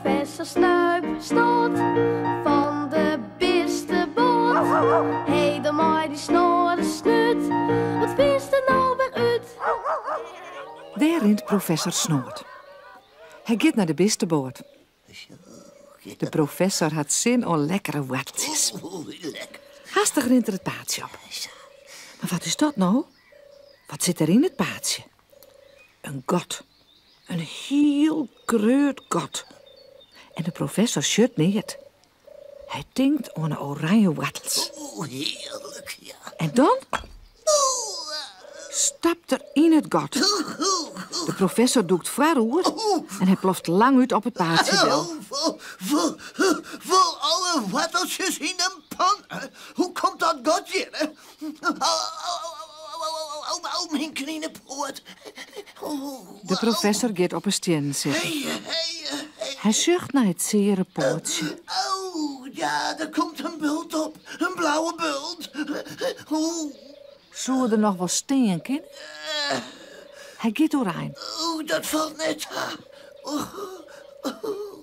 professor Snuip stoot van de beste boot. Hey, de mooi die snorde snut, wat vindt er nou weer uit? Daar rint professor Snoort. Hij gaat naar de bistenboord. De professor had zin om lekkere worteltjes. Haastig rint er het paadje op. Maar wat is dat nou? Wat zit er in het paadje? Een got. Een heel groot got. En de professor shut neer. Hij denkt aan de oranje wortels. Heerlijk, ja. En dan stapt er in het got. De professor doekt vooruit en hij ploft lang uit op het paadje wel. Voor alle worteltjes in een pan. Hoe komt dat godje? Au, mijn kleine poot. De professor gaat op een steen zitten. Hij zucht naar het zere pootje. Ja, er komt een bult op. Een blauwe bult. Zou er nog wel stinken? Hij gaat doorheen. Dat valt net.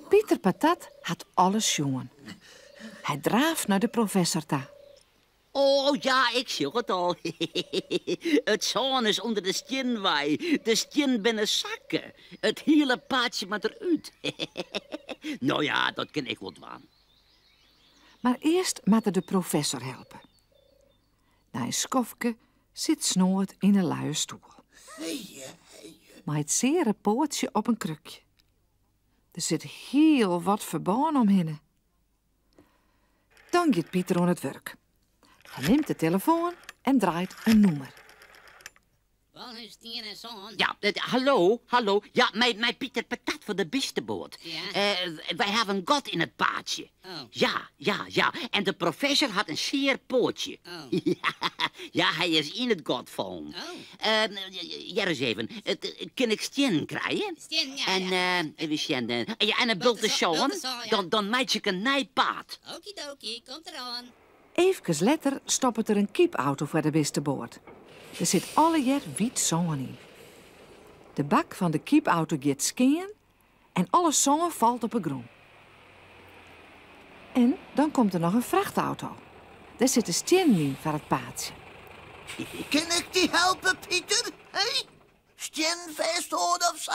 Pieter Patat had alles jongen. Hij draaft naar de professor toe. Oh ja, ik zie het al. Het zon is onder de stienwaai. De stien binnen zakken. Het hele paadje met eruit. Nou ja, dat ken ik wel doen. Maar eerst moet de professor helpen. Na een skofke zit Snoort in een luie stoel. Maar het zere pootje op een krukje. Er zit heel wat verbouwen omheen. Dan gaat Pieter aan het werk. Hij neemt de telefoon en draait een nummer. Ja, hallo. Ja, mijn Pieter Patat voor de bistenboot. Ja? Wij hebben een got in het paadje. Oh. Ja. En de professor had een zeer pootje. Oh. Ja, hij is in het got vallen. Oh. Ja, eens even. Kan ik stien krijgen? Stien, ja, En, ja. we zien, en een bultenschoon. Ja. Dan maak ik een nijpaad. Okidoki, komt eraan. Even later stopt er een kiepauto voor de bistenboord. Er zit alle jaar wit zon in. De bak van de kiepauto gaat skiën en alle zon valt op de grond. En dan komt er nog een vrachtauto. Daar zit een stien in voor het paadje. Kan ik die helpen, Pieter? Hey? Stien vasthouden of zo?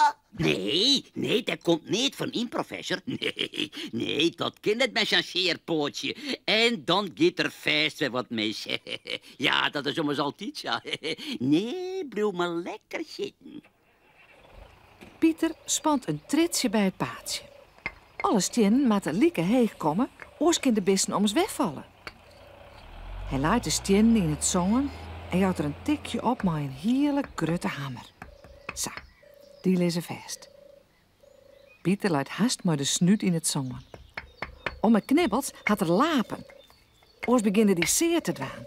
Nee, dat komt niet van in, professor. Nee, dat kan het met zo'n scheerpootje. En dan gaat er vast weer wat mis. Ja, dat is soms altijd zo. Nee, blijf maar lekker zitten. Pieter spant een tritsje bij het paadje. Alle stienen moeten lieke heeg komen, oors kan de bisten oms wegvallen. Hij laait de stienen in het zon en houdt er een tikje op met een heerlijk grote hamer. Zo, die lezen vast. Pieter laat haast maar de snuit in het zon. Om mijn knibbels had er lapen. Oors beginnen die zeer te dwaan.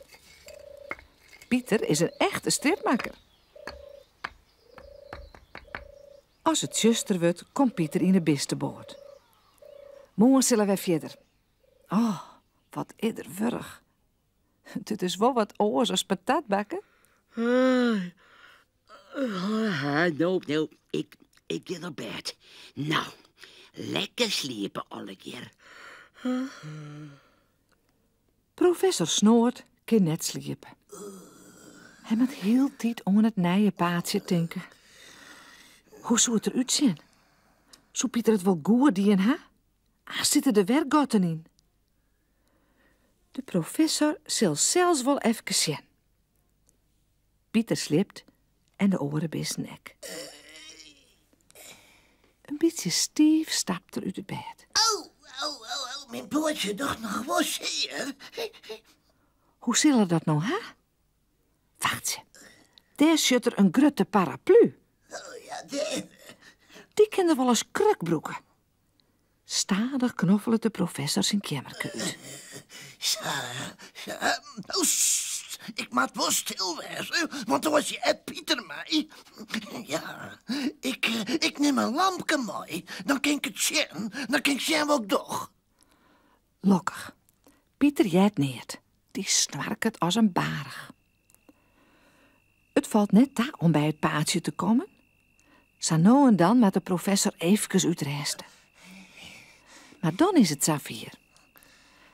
Pieter is een echte stripmaker. Als het juster wordt, komt Pieter in de bistenboord. Morgen zullen wij verder. Oh, wat is er wurg. Het is wel wat oors als patatbakken. Nou, ik ga naar bed. Nou, lekker sliepen alle keer. Professor Snoort kan net sliepen. Hij moet heel tijd aan het nije paadje denken. Hoe zou het eruit zien? Zou Pieter het wel goed die in ha? Zitten de werkgoten in? De professor zal zelfs wel even zien. Pieter slipt en de oren bissen nek. Een beetje stief stapt er uit het bed. Mijn pootje toch nog wel zeer. Hoe zullen dat nou, ha? Wacht je. Daar zit er een grote paraplu. Ja, daar. Die kende wel eens krukbroeken. Stadig knoffelen de professor zijn kamerke uit. Ik moet wel stil wezen, want dan was je Pieter mij. Ja, ik neem een lampje mee. Dan kan ik het zien. Dan kan ik zien wat toch. Lokkig. Pieter jijt neert. Die snarket als een barg. Het valt net daar om bij het paadje te komen. Zo nou en dan met de professor even uitresten. Maar dan is het Xavier.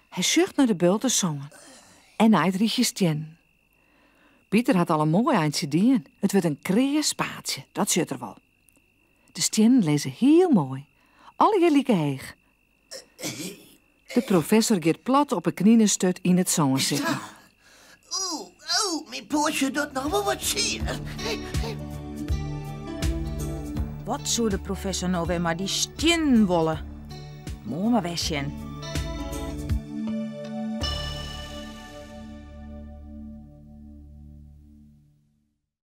Hij zucht naar de bulten zongen. En hij het rietje stien. Pieter had al een mooi eindje dien. Het wordt een kreeg spaatje, dat zit er wel. De stien lezen heel mooi. Alle gelijke heeg. De professor gaat plat op een knienenstut in het zongen zitten. Mijn pootje doet nog wel wat zeer. Wat zou de professor nou weer maar die stien wollen? Mooi maar wezen.